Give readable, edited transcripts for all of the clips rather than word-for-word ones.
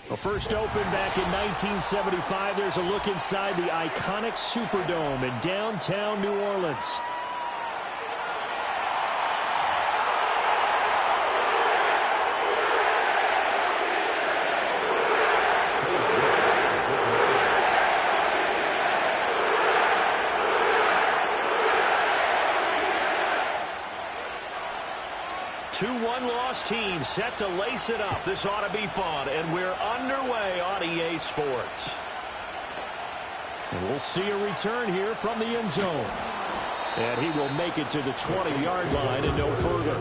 Well, first opened back in 1975. There's a look inside the iconic Superdome in downtown New Orleans. Two one-loss teams set to lace it up. This ought to be fun, and we're underway on EA Sports. And we'll see a return here from the end zone. And he will make it to the 20-yard line and no further.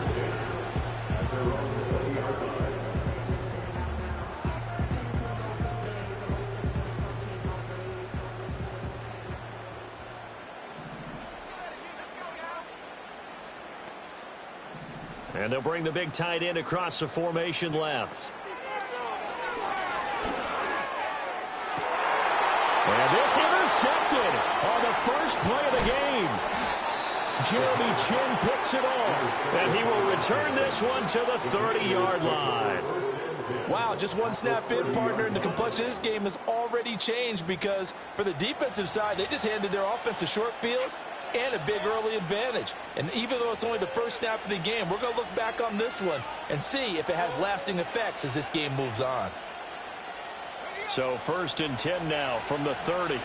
And they'll bring the big tight end across the formation left. And this intercepted on the first play of the game. Jeremy Chinn picks it off. And he will return this one to the 30-yard line. Wow, just one snap in, partner, and the complexion of this game has already changed because for the defensive side, they just handed their offense a short field and a big early advantage. And even though it's only the first snap of the game, we're going to look back on this one and see if it has lasting effects as this game moves on. So 1st and 10 now from the 30.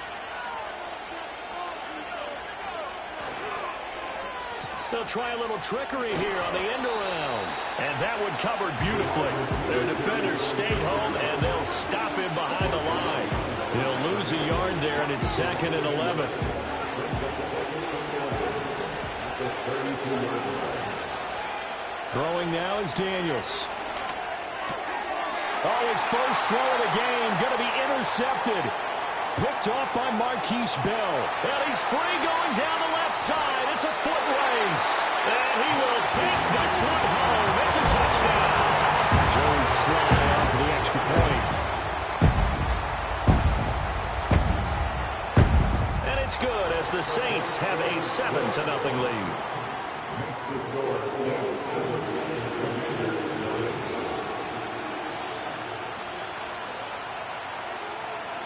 They'll try a little trickery here on the end around. And that one covered beautifully. Their defenders stayed home, and they'll stop him behind the line. He'll lose a yard there, and it's 2nd and 11. Throwing now is Daniels. Oh, his first throw of the game going to be intercepted. Picked off by Marquise Bell. And he's free going down the left side. It's a foot race. And he will take this one home. It's a touchdown. Joey Slye on for the extra point. And it's good as the Saints have a 7-0 lead.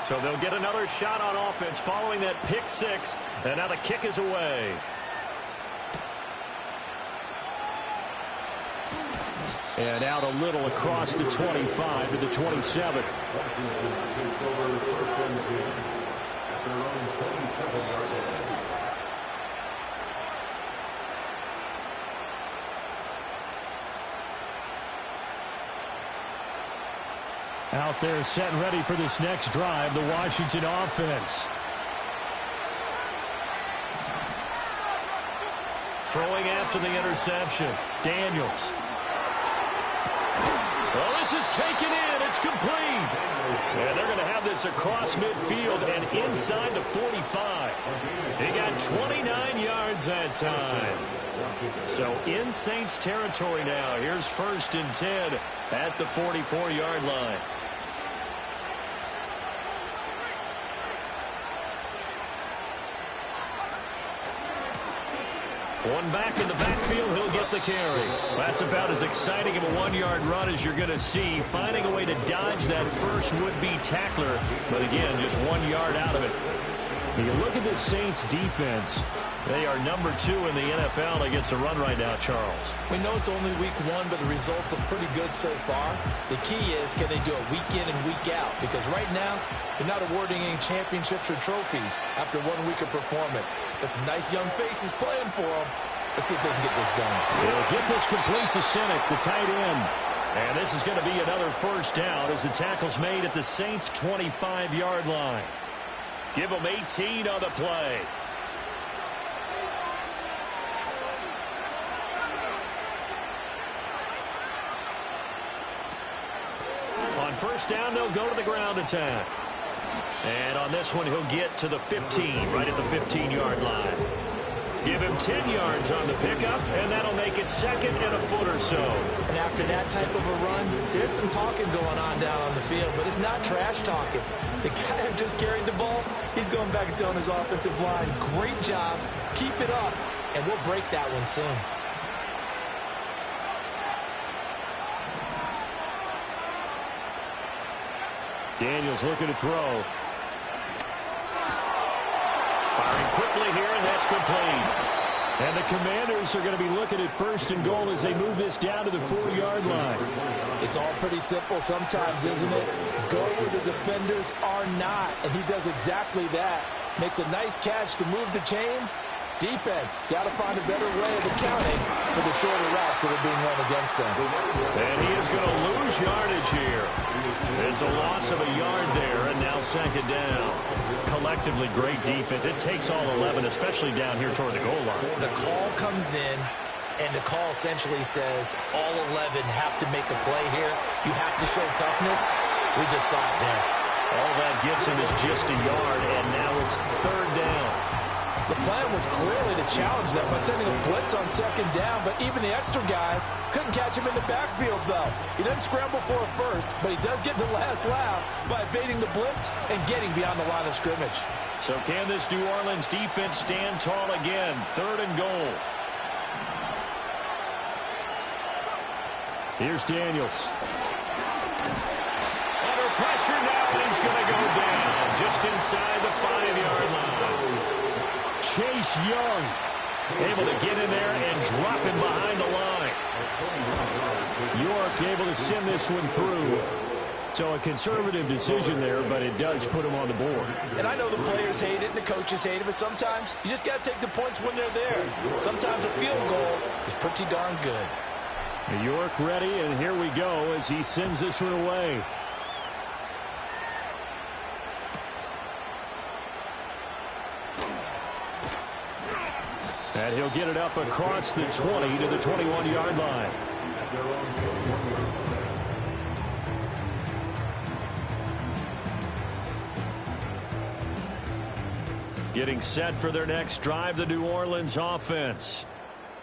So they'll get another shot on offense following that pick six. And now the kick is away. And out a little across the 25 to the 27. Out there set and ready for this next drive, the Washington offense. Throwing after the interception, Daniels. Well, this is taken in. It's complete. And they're going to have this across midfield and inside the 45. He got 29 yards that time. So in Saints territory now. Here's 1st and 10 at the 44-yard line. One back in the backfield, he'll get the carry. That's about as exciting of a 1-yard run as you're going to see. Finding a way to dodge that first would-be tackler. But again, just 1 yard out of it. When you look at this Saints defense, they are number 2 in the NFL against the run right now, Charles. We know it's only week 1, but the results look pretty good so far. The key is, can they do it week in and week out? Because right now, they're not awarding any championships or trophies after 1 week of performance. Got some nice young faces playing for them. Let's see if they can get this going. They'll get this complete to Sinek, the tight end. And this is going to be another first down as the tackle's made at the Saints' 25-yard line. Give them 18 on the play. On first down, they'll go to the ground attack. And on this one, he'll get to the 15, right at the 15-yard line. Give him 10 yards on the pickup, and that'll make it 2nd and a foot or so. And after that type of a run, there's some talking going on down on the field, but it's not trash talking. The guy who just carried the ball, he's going back and telling his offensive line, great job, keep it up, and we'll break that one soon. Daniels looking to throw. Firing quickly here, and that's complete. And the Commanders are going to be looking at 1st and goal as they move this down to the 4-yard line. It's all pretty simple sometimes, isn't it? Go where the defenders are not, and he does exactly that. Makes a nice catch to move the chains. Defense, got to find a better way of accounting for the shorter routes that are being run against them. And he is going to lose yardage here. It's a loss of a yard there, and now 2nd down. Collectively, great defense. It takes all 11, especially down here toward the goal line. The call comes in, and the call essentially says all 11 have to make a play here. You have to show toughness. We just saw it there. All that gets him is just a yard, and now it's 3rd down. The plan was clearly to challenge them by sending a blitz on 2nd down, but even the extra guys couldn't catch him in the backfield, though. He doesn't scramble for a first, but he does get the last laugh by evading the blitz and getting beyond the line of scrimmage. So can this New Orleans defense stand tall again? 3rd and goal. Here's Daniels. Under pressure now, and he's going to go down just inside the 5-yard line. Chase Young able to get in there and drop him behind the line. York able to send this one through. So a conservative decision there, but it does put him on the board. And I know the players hate it and the coaches hate it, but sometimes you just got to take the points when they're there. Sometimes a field goal is pretty darn good. York ready, and here we go as he sends this one away. And he'll get it up across the 20 to the 21-yard line. Getting set for their next drive, the New Orleans offense.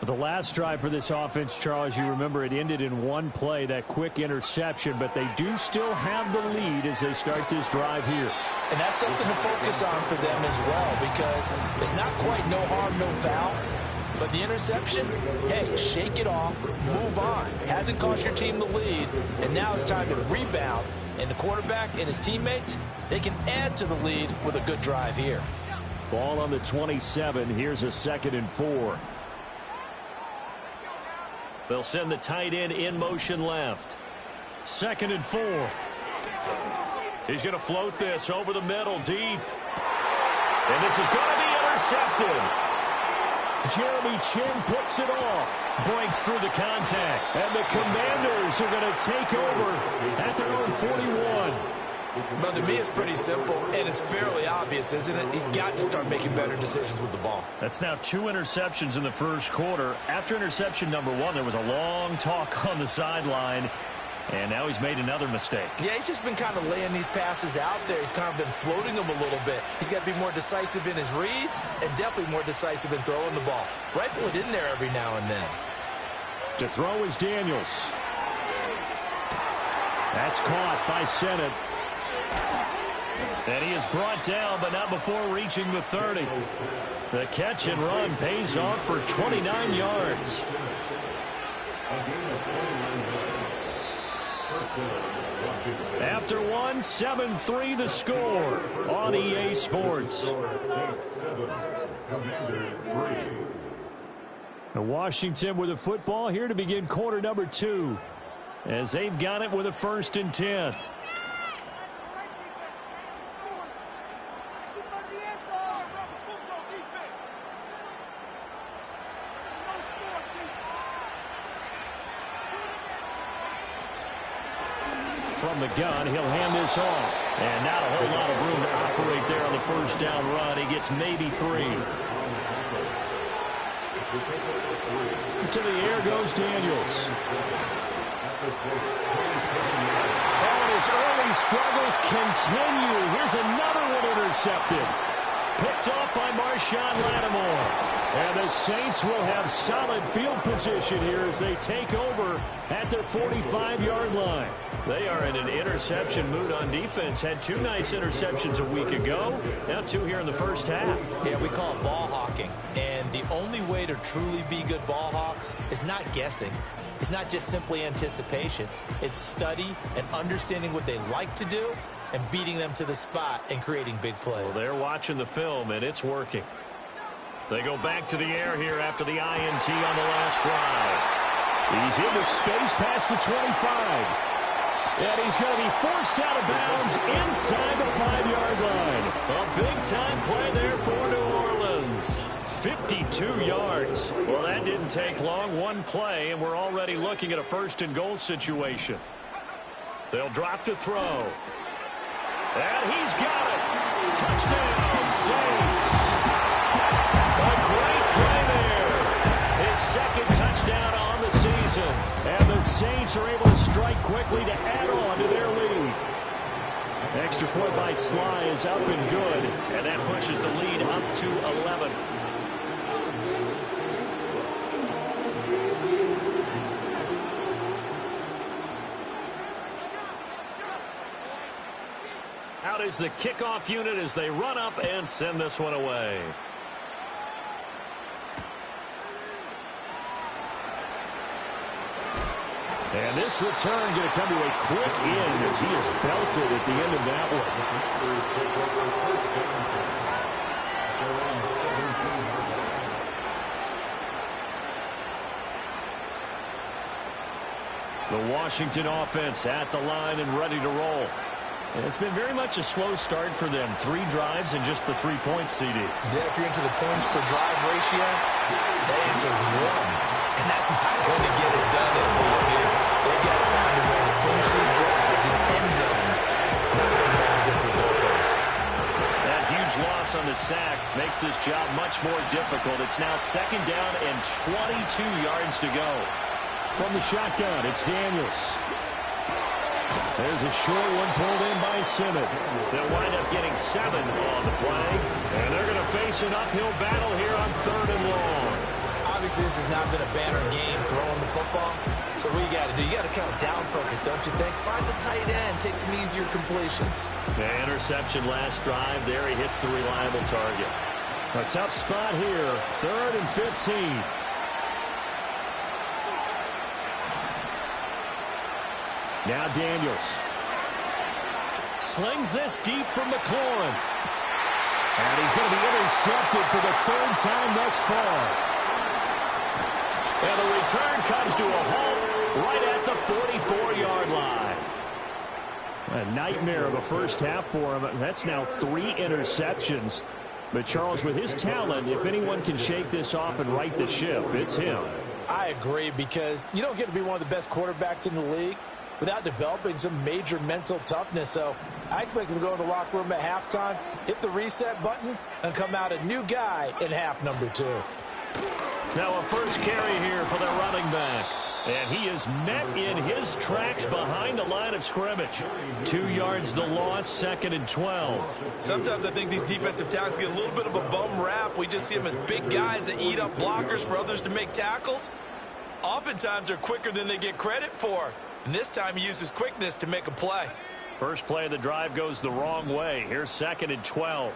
The last drive for this offense, Charles, you remember it ended in one play, that quick interception, but they do still have the lead as they start this drive here. And that's something to focus on for them as well, because it's not quite no harm, no foul. But the interception, hey, shake it off, move on. Hasn't cost your team the lead, and now it's time to rebound. And the quarterback and his teammates, they can add to the lead with a good drive here. Ball on the 27. Here's a 2nd and 4. They'll send the tight end in motion left. 2nd and 4. He's going to float this over the middle deep. And this is going to be intercepted. Jeremy Chinn picks it off. Breaks through the contact. And the Commanders are going to take over at their own 41. But to me, it's pretty simple, and it's fairly obvious, isn't it? He's got to start making better decisions with the ball. That's now 2 interceptions in the first quarter. After interception number 1, there was a long talk on the sideline, and now he's made another mistake. Yeah, he's just been kind of laying these passes out there. He's kind of been floating them a little bit. He's got to be more decisive in his reads and definitely more decisive in throwing the ball. Rifle it in there every now and then. To throw is Daniels. That's caught by Sennett. And he is brought down, but not before reaching the 30. The catch and run pays off for 29 yards. After one, 7-3 the score on EA Sports. Washington with the football here to begin quarter number 2, as they've got it with a 1st and 10. From the gun, he'll hand this off. And not a whole lot of room to operate there on the 1st down run. He gets maybe 3. To the air goes Daniels. And his early struggles continue. Here's another one intercepted. Picked off by Marshawn Lattimore. And the Saints will have solid field position here as they take over at their 45-yard line. They are in an interception mood on defense. Had 2 nice interceptions a week ago. Now 2 here in the first half. Yeah, we call it ball hawking. And the only way to truly be good ball hawks is not guessing. It's not just simply anticipation. It's study and understanding what they like to do and beating them to the spot and creating big plays. Well, they're watching the film, and it's working. They go back to the air here after the INT on the last drive. He's into space past the 25. And he's going to be forced out of bounds inside the 5-yard line. A big-time play there for New Orleans. 52 yards. Well, that didn't take long. One play, and we're already looking at a first-and-goal situation. They'll drop to throw. And he's got it. Touchdown, Saints. A great play there. His second touchdown on the season. And the Saints are able to strike quickly to add on to their lead. Extra point by Sly is up and good. And that pushes the lead up to 11. Out is the kickoff unit as they run up and send this one away. And this return going to come to a quick end as he is belted at the end of that one. The Washington offense at the line and ready to roll. And it's been very much a slow start for them. 3 drives and just the 3 points, CD. Yeah, if you're into the points per drive ratio, that answer is 1. And that's not going to get it done at all here. They've got to find a way to finish these drives in end zones. Not letting balls go through goalposts. That huge loss on the sack makes this job much more difficult. It's now 2nd down and 22 yards to go. From the shotgun, it's Daniels. There's a short one pulled in by Simmons. They'll wind up getting 7 on the play. And they're going to face an uphill battle here on 3rd and long. Obviously, this has not been a banner game throwing the football. So what you got to do, you got to kind of down focus, don't you think? Find the tight end, take some easier completions. The interception last drive. There he hits the reliable target. A tough spot here. 3rd and 15. Now Daniels. Slings this deep from McLaurin. And he's going to be intercepted for the 3rd time thus far. And the return comes to a halt right at the 44-yard line. A nightmare of a first half for him. That's now 3 interceptions. But Charles, with his talent, if anyone can shake this off and right the ship, it's him. I agree, because you don't get to be one of the best quarterbacks in the league without developing some major mental toughness. So I expect him to go in the locker room at halftime, hit the reset button, and come out a new guy in half number 2. Now a first carry here for the running back. And he is met in his tracks behind the line of scrimmage. 2 yards the loss, 2nd and 12. Sometimes I think these defensive tackles get a little bit of a bum rap. We just see them as big guys that eat up blockers for others to make tackles. Oftentimes they're quicker than they get credit for. And this time he uses quickness to make a play. First play of the drive goes the wrong way. Here's 2nd and 12.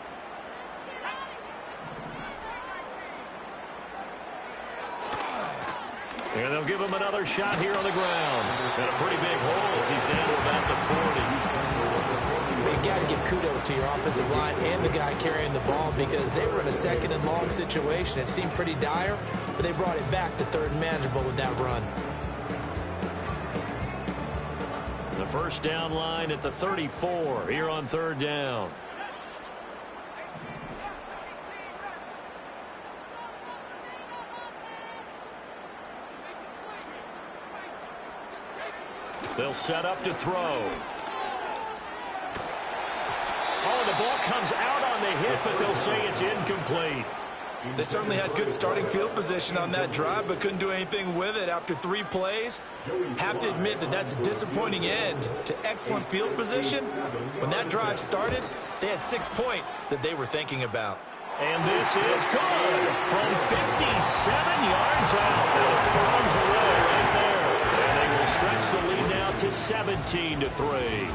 And they'll give him another shot here on the ground. Got a pretty big hole as he's down to about the 40. You got to give kudos to your offensive line and the guy carrying the ball, because they were in a 2nd and long situation. It seemed pretty dire, but they brought it back to 3rd and manageable with that run. The first down line at the 34 here on 3rd down. They'll set up to throw. Oh, and the ball comes out on the hit, but they'll say it's incomplete. They certainly had good starting field position on that drive, but couldn't do anything with it after 3 plays. Have to admit that that's a disappointing end to excellent field position. When that drive started, they had 6 points that they were thinking about. And this is good from 57 yards out. Those bombs away right there. And they will stretch the lead now to 17-3.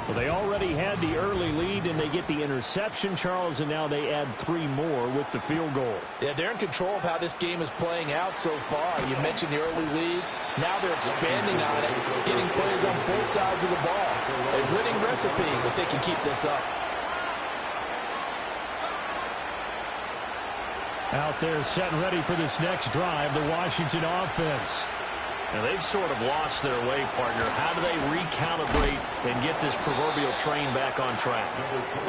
Well, they already had the early lead, and they get the interception, Charles, and now they add 3 more with the field goal. Yeah, they're in control of how this game is playing out so far. You mentioned the early lead. Now they're expanding on it, getting plays on both sides of the ball. A winning recipe if they can keep this up. Out there set and ready for this next drive, the Washington offense. Now they've sort of lost their way, partner. How do they recalibrate and get this proverbial train back on track?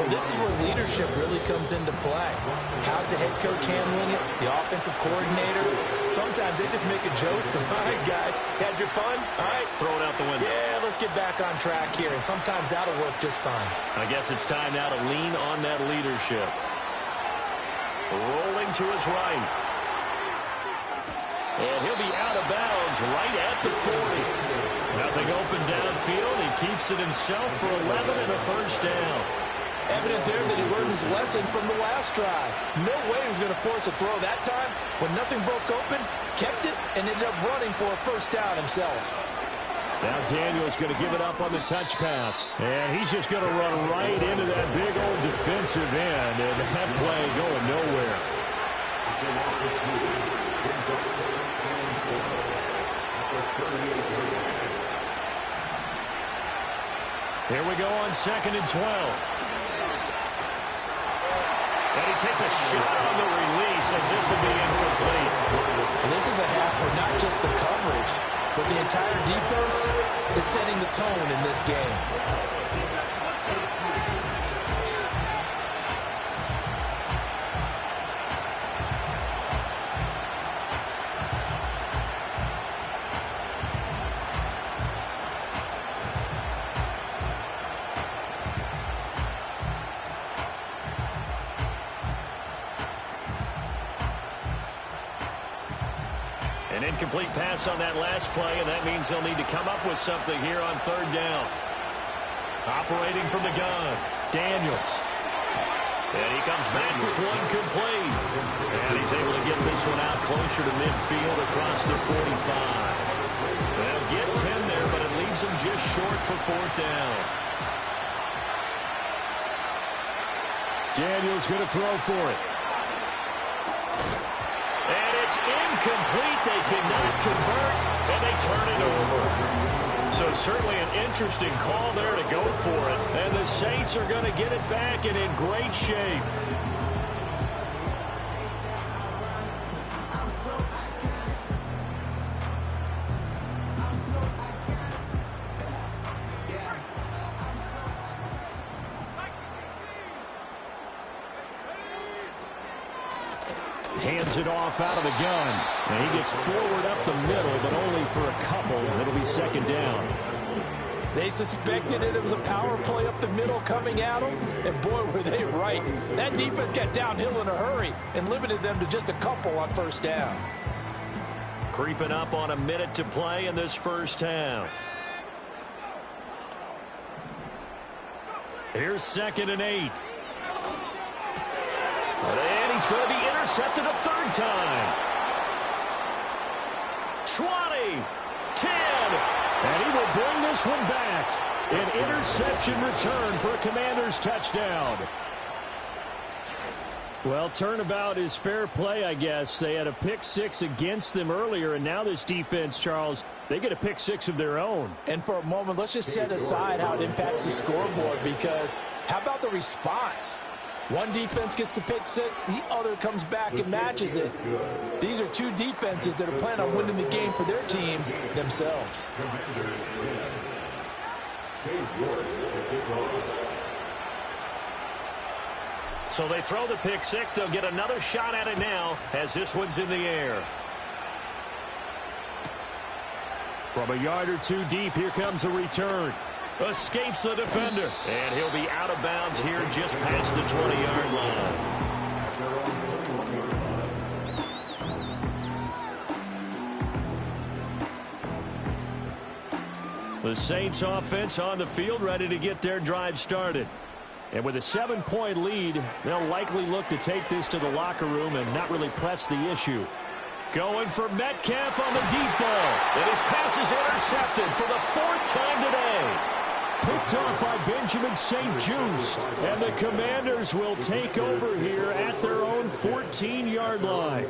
Well, this is where leadership really comes into play. How's the head coach handling it? The offensive coordinator? Sometimes they just make a joke. All right, guys, had your fun? All right. Throw it out the window. Yeah, let's get back on track here. And sometimes that'll work just fine. I guess it's time now to lean on that leadership. Rolling to his right. And he'll be out of bounds right at the 40. Nothing open downfield. He keeps it himself for 11 and a first down. Evident there that he learned his lesson from the last drive. No way he was going to force a throw that time. When nothing broke open, kept it, and ended up running for a first down himself. Now Daniel's going to give it up on the touch pass. And he's just going to run right into that big old defensive end. And that play going nowhere. Here we go on 2nd and 12. And he takes a shot on the release as this will be incomplete. And this is a half where not just the coverage, but the entire defense is setting the tone in this game. An incomplete pass on that last play, and that means they'll need to come up with something here on 3rd down. Operating from the gun, Daniels. And he comes back with one complete. And he's able to get this one out closer to midfield across the 45. They'll get 10 there, but it leaves them just short for 4th down. Daniels going to throw for it. And it's incomplete. They cannot convert, and they turn it over. So certainly an interesting call there to go for it. And the Saints are going to get it back and in great shape. Hands it off out of the gun. And he gets forward up the middle, but only for a couple. It'll be 2nd down. They suspected it was a power play up the middle coming at them, and boy, were they right. That defense got downhill in a hurry and limited them to just a couple on 1st down. Creeping up on a minute to play in this first half. Here's 2nd and 8. And he's going to be intercepted a 3rd time. 20, 10, and he will bring this one back. An interception return for a Commanders touchdown. Well, turnabout is fair play, I guess. They had a pick 6 against them earlier, and now this defense, Charles, they get a pick 6 of their own. And for a moment, let's just set aside how it impacts the scoreboard, because how about the response? One defense gets the pick 6, the other comes back and matches it. These are two defenses that are planning on winning the game for their teams themselves. So they throw the pick 6. They'll get another shot at it now as this one's in the air. From a yard or two deep, here comes a return. Escapes the defender. And he'll be out of bounds here just past the 20-yard line. The Saints offense on the field, ready to get their drive started. And with a 7-point lead, they'll likely look to take this to the locker room and not really press the issue. Going for Metcalf on the deep ball. And his pass is intercepted for the 4th time today. Picked off by Benjamin St-Juste. And the Commanders will take over here at their own 14-yard line.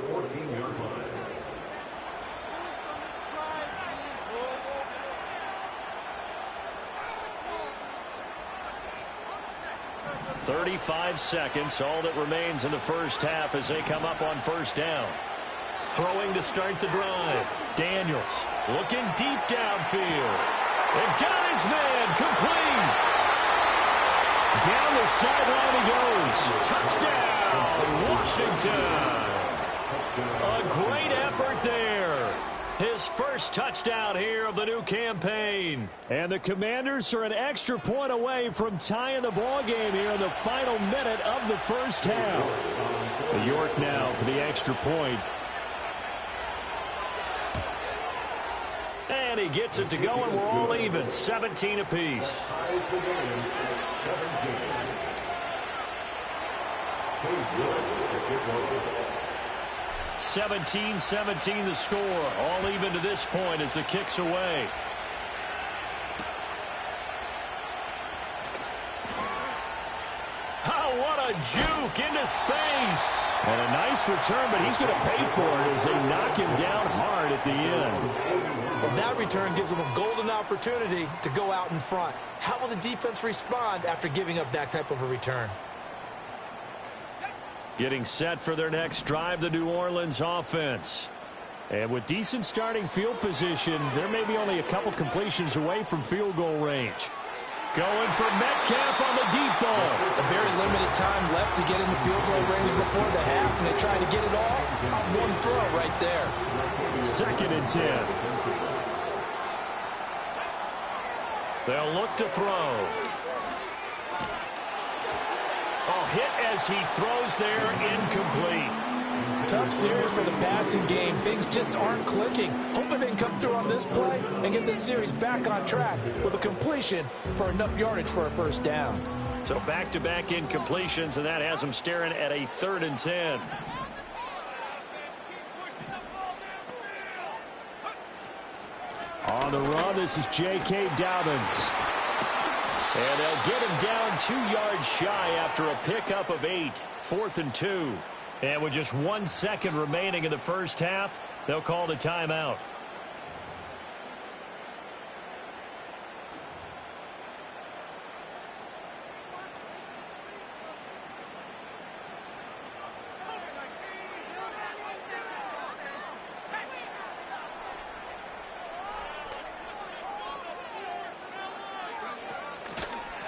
35 seconds, all that remains in the first half as they come up on first down. Throwing to start the drive. Daniels looking deep downfield. And got his man complete. Down the sideline he goes. Touchdown, Washington. A great effort there. His first touchdown here of the new campaign. And the Commanders are an extra point away from tying the ball game here in the final minute of the first half. York now for the extra point. And he gets it to go, and we're all even, 17 apiece. 17-17 the score. All even to this point as the kick's away. Oh, what a juke into space. And a nice return, but he's going to pay for it as they knock him down hard at the end. Well, that return gives them a golden opportunity to go out in front. How will the defense respond after giving up that type of a return? Getting set for their next drive, the New Orleans offense. And with decent starting field position, there may be only a couple completions away from field goal range. Going for Metcalf on the deep ball. A very limited time left to get into field goal range before the half, and they try to get it all on one throw right there. 2nd and 10. They'll look to throw. Oh, hit as he throws there, incomplete. Tough series for the passing game. Things just aren't clicking. Hoping they can come through on this play and get this series back on track with a completion for enough yardage for a first down. So back-to-back incompletions, and that has them staring at a 3rd and 10. On the run, this is J.K. Dobbins. And they'll get him down 2 yards shy after a pickup of 8. 4th and 2. And with just 1 second remaining in the first half, they'll call the timeout.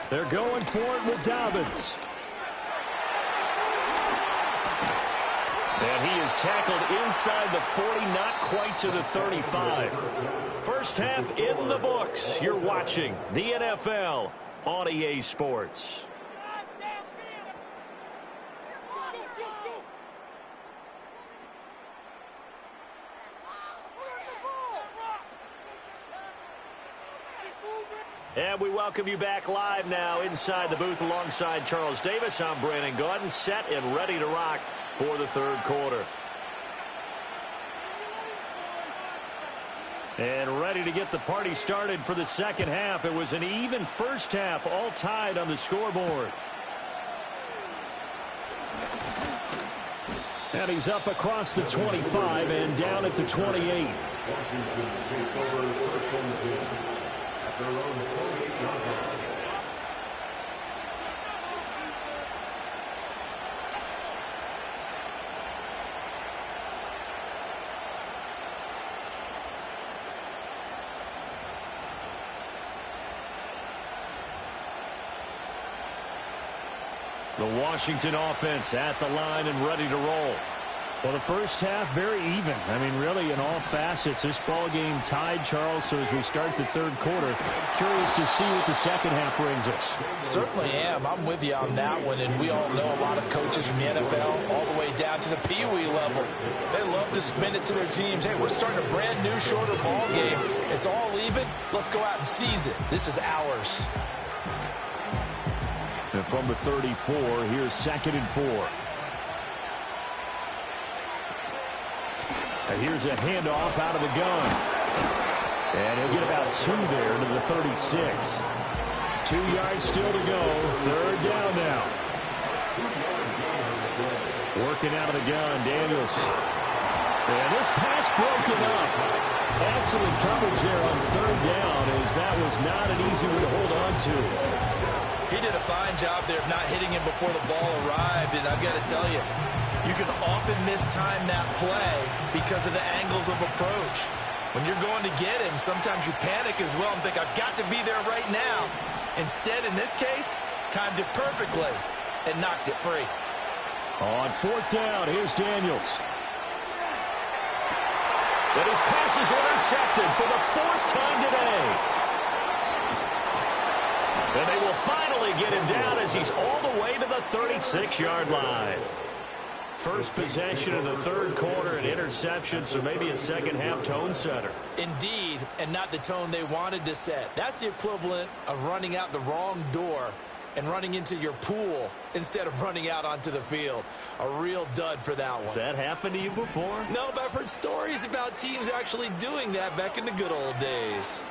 They're going for it with Dobbins. And he is tackled inside the 40, not quite to the 35. First half in the books. You're watching the NFL on EA Sports. And we welcome you back live now inside the booth alongside Charles Davis. I'm Brandon Gaudin, set and ready to rock for the third quarter. And ready to get the party started for the second half. It was an even first half, all tied on the scoreboard. And he's up across the 25 and down at the 28. The Washington offense at the line and ready to roll. Well, the first half, very even. I mean, really, in all facets, this ball game tied, Charles. So as we start the third quarter, curious to see what the second half brings us. Certainly am. I'm with you on that one. And we all know a lot of coaches from the NFL all the way down to the Pee-wee level. They love to spin it to their teams. Hey, we're starting a brand new, shorter ball game. It's all even. Let's go out and seize it. This is ours. And from the 34, here's 2nd and 4. And here's a handoff out of the gun. And he'll get about 2 there to the 36. 2 yards still to go. Third down now. Working out of the gun, Daniels. And this pass broken up. Excellent coverage there on third down, as that was not an easy one to hold on to. He did a fine job there of not hitting him before the ball arrived, and I've got to tell you, you can often mistime that play because of the angles of approach. When you're going to get him, sometimes you panic as well and think, I've got to be there right now. Instead, in this case, timed it perfectly and knocked it free. On fourth down, here's Daniels. And his pass is intercepted for the fourth time today. And they will finally get him down as he's all the way to the 36-yard line. First possession of the third quarter, an interception, so maybe a second-half tone setter. Indeed, and not the tone they wanted to set. That's the equivalent of running out the wrong door and running into your pool instead of running out onto the field. A real dud for that one. Has that happened to you before? No, but I've heard stories about teams actually doing that back in the good old days.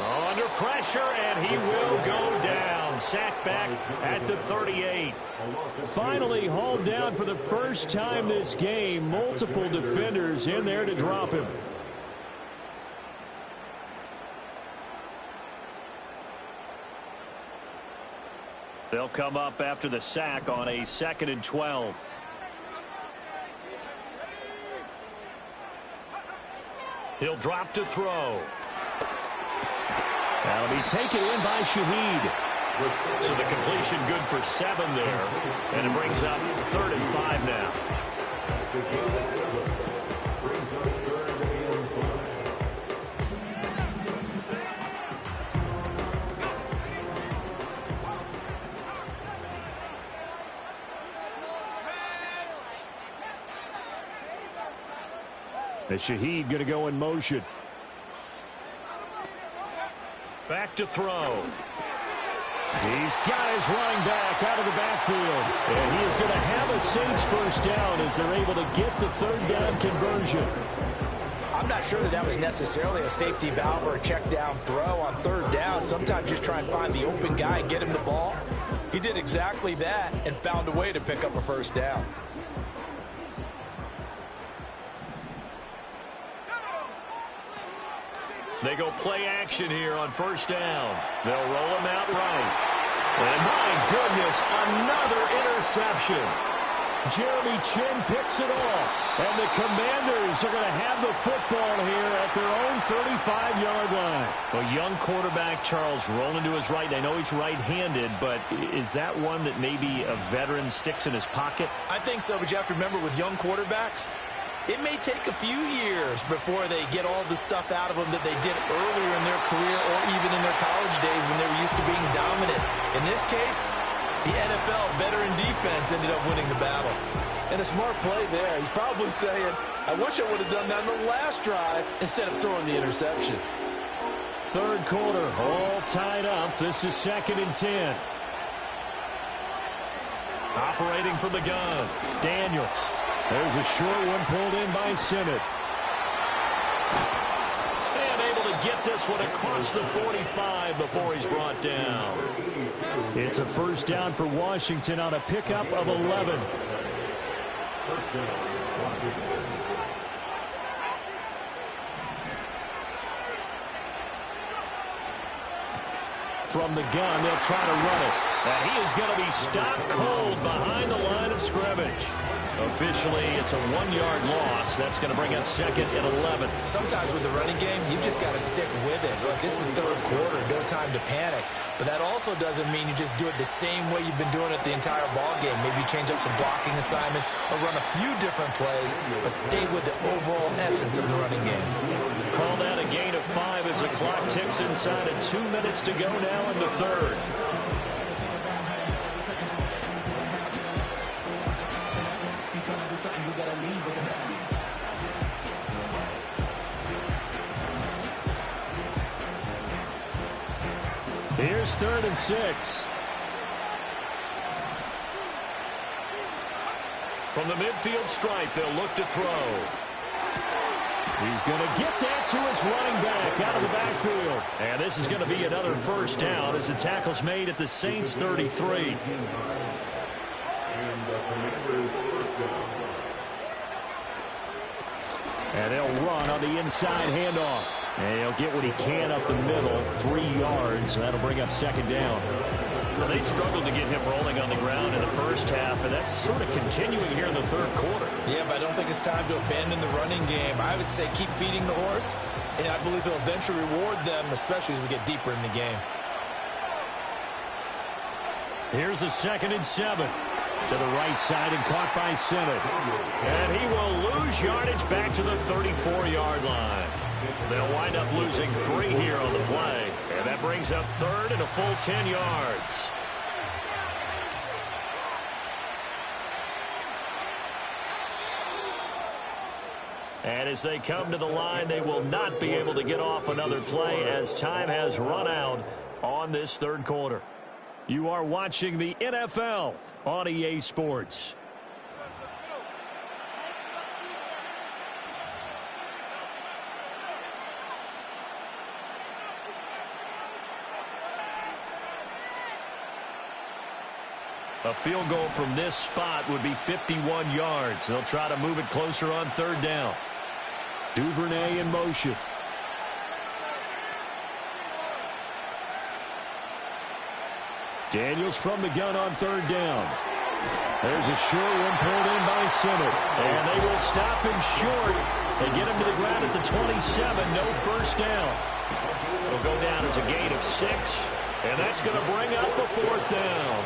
Under pressure, and he will go down. Sacked back at the 38. Finally hauled down for the first time this game. Multiple defenders in there to drop him. They'll come up after the sack on a 2nd and 12. He'll drop to throw. That'll be taken in by Shaheed. So the completion good for 7 there. And it brings up 3rd and 5 now. And Shaheed going to go in motion. Back to throw. He's got his running back out of the backfield. And he is going to have a Saints first down as they're able to get the 3rd down conversion. I'm not sure that was necessarily a safety valve or a check down throw on 3rd down. Sometimes just try and find the open guy and get him the ball. He did exactly that and found a way to pick up a first down. They go play action here on 1st down. They'll roll him out right. And my goodness, another interception. Jeremy Chinn picks it off. And the Commanders are going to have the football here at their own 35-yard line. A young quarterback, Charles, rolling to his right. I know he's right-handed, but is that one that maybe a veteran sticks in his pocket? I think so, but you have to remember with young quarterbacks, it may take a few years before they get all the stuff out of them that they did earlier in their career or even in their college days when they were used to being dominant. In this case, the NFL veteran defense ended up winning the battle. And a smart play there. He's probably saying, I wish I would have done that in the last drive instead of throwing the interception. 3rd quarter, all tied up. This is 2nd and 10. Operating from the gun, Daniels. There's a short one pulled in by Sinnott. And able to get this one across the 45 before he's brought down. It's a first down for Washington on a pickup of 11. From the gun, they'll try to run it. And he is going to be stopped cold behind the line of scrimmage. Officially, it's a 1-yard loss. That's going to bring up 2nd and 11. Sometimes with the running game, you've just got to stick with it. Look, this is the 3rd quarter. No time to panic. But that also doesn't mean you just do it the same way you've been doing it the entire ball game. Maybe change up some blocking assignments or run a few different plays, but stay with the overall essence of the running game. Call that a gain of 5 as the clock ticks inside of 2 minutes to go now in the 3rd. Here's 3rd and 6. From the midfield stripe, they'll look to throw. He's going to get that to his running back out of the backfield. And this is going to be another first down as the tackle's made at the Saints 33. And they'll run on the inside handoff. And he'll get what he can up the middle, 3 yards. That'll bring up second down. Well, they struggled to get him rolling on the ground in the first half, and that's sort of continuing here in the third quarter. Yeah, but I don't think it's time to abandon the running game. I would say keep feeding the horse, and I believe he'll eventually reward them, especially as we get deeper in the game. Here's a 2nd and 7. To the right side and caught by Simmons. And he will lose yardage back to the 34-yard line. They'll wind up losing 3 here on the play. And that brings up 3rd and a full 10 yards. And as they come to the line, they will not be able to get off another play as time has run out on this third quarter. You are watching the NFL on EA Sports. A field goal from this spot would be 51 yards. They'll try to move it closer on 3rd down. Duvernay in motion. Daniels from the gun on 3rd down. There's a short one pulled in by Simmons. And they will stop him short. They get him to the ground at the 27. No first down. It'll go down as a gain of 6. And that's going to bring up a 4th down.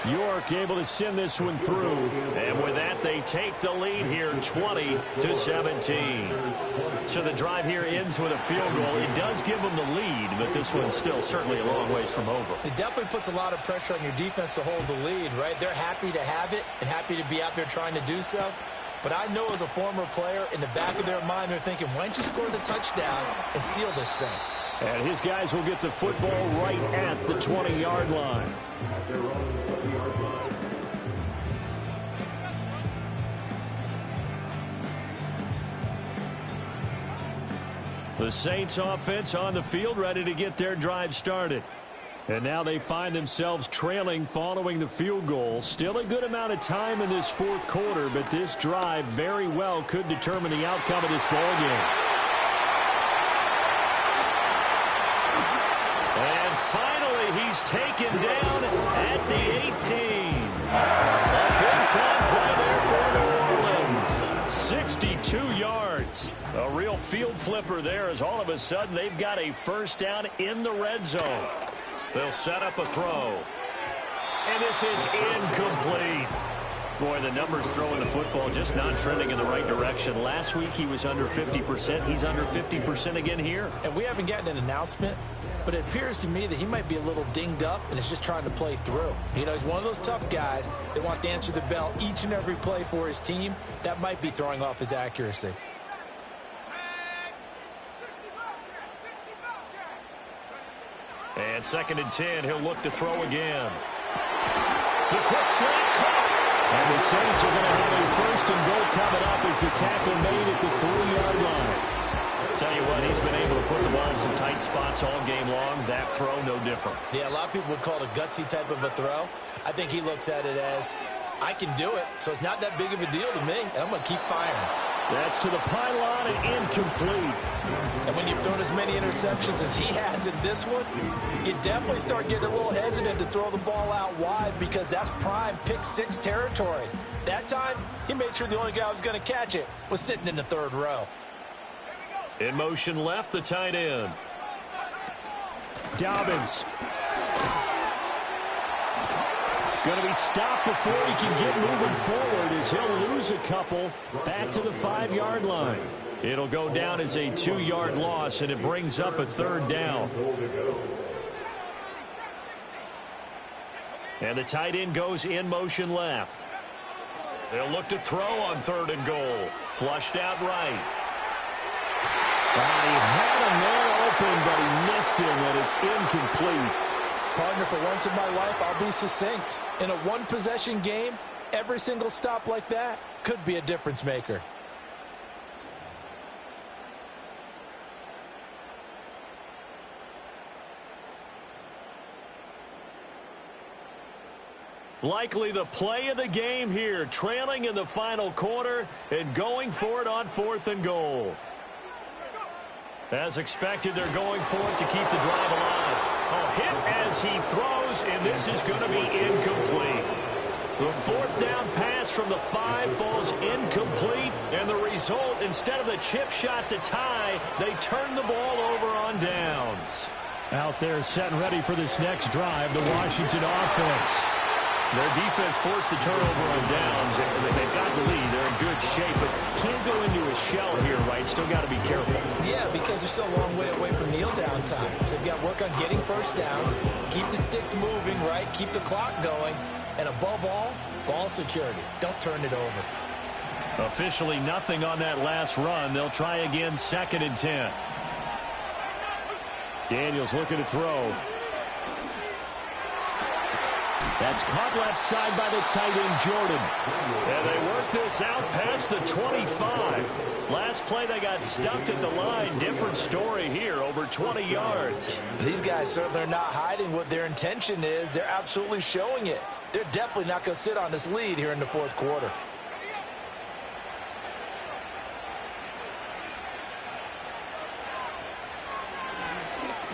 York able to send this one through. And with that, they take the lead here 20-17. So the drive here ends with a field goal. It does give them the lead, but this one's still certainly a long ways from over. It definitely puts a lot of pressure on your defense to hold the lead, right? They're happy to have it and happy to be out there trying to do so. But I know as a former player, in the back of their mind, they're thinking, why don't you score the touchdown and seal this thing? And his guys will get the football right at the 20-yard line. The Saints offense on the field ready to get their drive started. And now they find themselves trailing following the field goal. Still a good amount of time in this 4th quarter, but this drive very well could determine the outcome of this ball game. And finally, he's taken down at the 18. A big-time play there for New Orleans. 62 yards. A real field flipper there as all of a sudden they've got a first down in the red zone. They'll set up a throw. And this is incomplete. Boy, the numbers throwing the football just not trending in the right direction. Last week he was under 50%. He's under 50% again here. And we haven't gotten an announcement, but it appears to me that he might be a little dinged up and is just trying to play through. You know, he's one of those tough guys that wants to answer the bell each and every play for his team. That might be throwing off his accuracy. And 2nd and 10, he'll look to throw again. The quick slant caught. And the Saints are going to have a 1st and goal coming up as the tackle made at the 3-yard line. Tell you what, he's been able to put the ball in some tight spots all game long. That throw, no different. Yeah, a lot of people would call it a gutsy type of a throw. I think he looks at it as, I can do it, so it's not that big of a deal to me, and I'm going to keep firing. That's to the pylon and incomplete. And when you've thrown as many interceptions as he has in this one, you definitely start getting a little hesitant to throw the ball out wide because that's prime pick-6 territory. That time, he made sure the only guy who was going to catch it was sitting in the 3rd row. In motion left, the tight end. Dobbins. Going to be stopped before he can get moving forward as he'll lose a couple back to the 5-yard line. It'll go down as a 2-yard loss, and it brings up a 3rd down. And the tight end goes in motion left. They'll look to throw on 3rd and goal. Flushed out right. He had him there open, but he missed him, and it's incomplete. Partner, for once in my life, I'll be succinct. In a one-possession game, every single stop like that could be a difference maker. Likely the play of the game here, trailing in the final quarter and going for it on 4th and goal. As expected, they're going for it to keep the drive alive. A hit as he throws, and this is going to be incomplete. The 4th down pass from the 5 falls incomplete, and the result, instead of the chip shot to tie, they turn the ball over on downs. Out there set and ready for this next drive, the Washington offense. Their defense forced the turnover on downs. They've got the lead. They're in good shape, but can't go into a shell here, right? Still got to be careful. Yeah, because they're still a long way away from kneel down time. So they've got to work on getting first downs, keep the sticks moving, right? Keep the clock going. And above all, ball security. Don't turn it over. Officially nothing on that last run. They'll try again, 2nd and 10. Daniels looking to throw. That's caught left side by the tight end, Jordan. And they work this out past the 25. Last play, they got stuffed at the line. Different story here, over 20 yards. These guys certainly are not hiding what their intention is. They're absolutely showing it. They're definitely not going to sit on this lead here in the 4th quarter.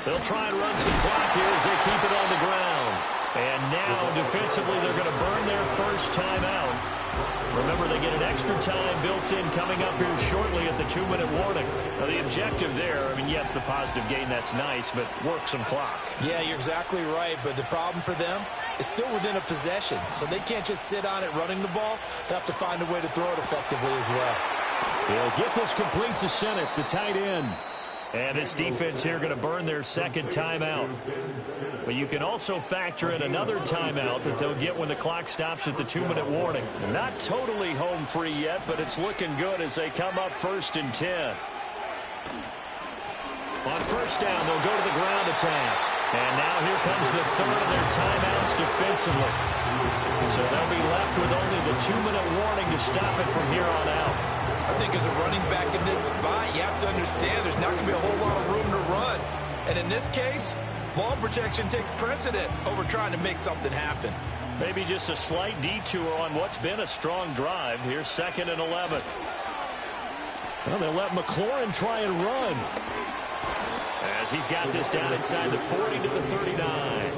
They'll try and run some clock here as they keep it on the ground. And now, defensively, they're going to burn their first timeout. Remember, they get an extra time built in coming up here shortly at the 2-minute warning. Now, the objective there, I mean, yes, the positive gain, that's nice, but work some clock. Yeah, you're exactly right, but the problem for them is still within a possession, so they can't just sit on it running the ball. They have to find a way to throw it effectively as well. He'll get this complete to Sennett, the tight end. And this defense here going to burn their 2nd timeout. But you can also factor in another timeout that they'll get when the clock stops at the 2-minute warning. Not totally home free yet, but it's looking good as they come up 1st and 10. On 1st down, they'll go to the ground attack. And now here comes the 3rd of their timeouts defensively. So they'll be left with only the 2-minute warning to stop it from here on out. I think as a running back in this spot, you have to understand there's not going to be a whole lot of room to run. And in this case, ball protection takes precedent over trying to make something happen. Maybe just a slight detour on what's been a strong drive. Here's 2nd and 11. Well, they'll let McLaurin try and run. As he's got this down inside the 40 to the 39.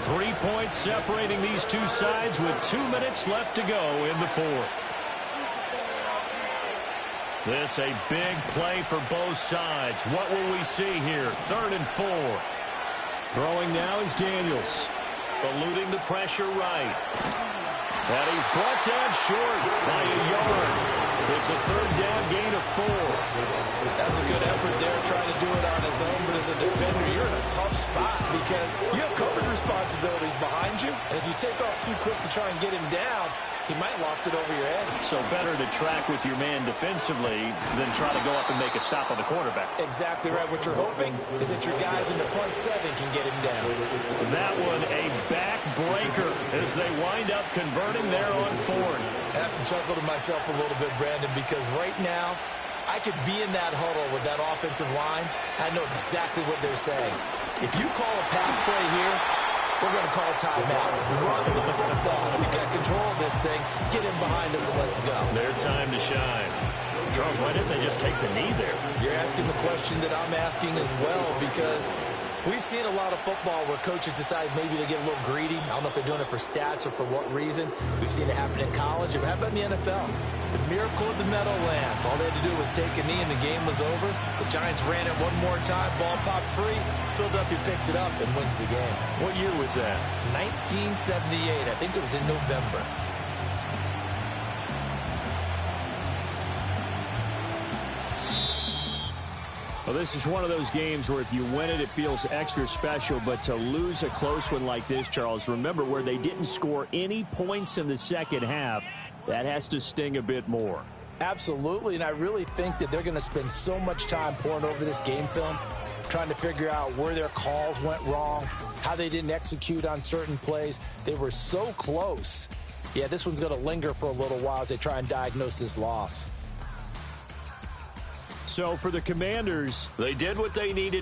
3 points separating these two sides with 2 minutes left to go in the 4th. This a big play for both sides. What will we see here? 3rd and 4. Throwing now is Daniels. Eluding the pressure right. And he's brought down short by a yard. It's a 3rd down gain of 4. That's a good effort there, trying to do it on his own. But as a defender, you're in a tough spot because you have coverage responsibilities behind you. And if you take off too quick to try and get him down, he might loft it over your head. So better to track with your man defensively than try to go up and make a stop on the quarterback. Exactly right. What you're hoping is that your guys in the front 7 can get him down. That one a backbreaker as they wind up converting there on 4th. I have to chuckle to myself a little bit, Brandon, because right now I could be in that huddle with that offensive line. I know exactly what they're saying. If you call a pass play here, we're going to call a timeout. Run the football. We've got control of this thing. Get in behind us and let's go. Their time to shine. Charles, why didn't they just take the knee there? You're asking the question that I'm asking as well, because we've seen a lot of football where coaches decide maybe they get a little greedy. I don't know if they're doing it for stats or for what reason. We've seen it happen in college. How about in the NFL? The miracle of the Meadowlands. All they had to do was take a knee and the game was over. The Giants ran it one more time. Ball popped free. Philadelphia picks it up and wins the game. What year was that? 1978. I think it was in November. Well, this is one of those games where if you win it, it feels extra special. But to lose a close one like this, Charles, remember where they didn't score any points in the second half, that has to sting a bit more. Absolutely, and I really think that they're going to spend so much time pouring over this game film, trying to figure out where their calls went wrong, how they didn't execute on certain plays. They were so close. Yeah, this one's going to linger for a little while as they try and diagnose this loss. So for the Commanders, they did what they needed to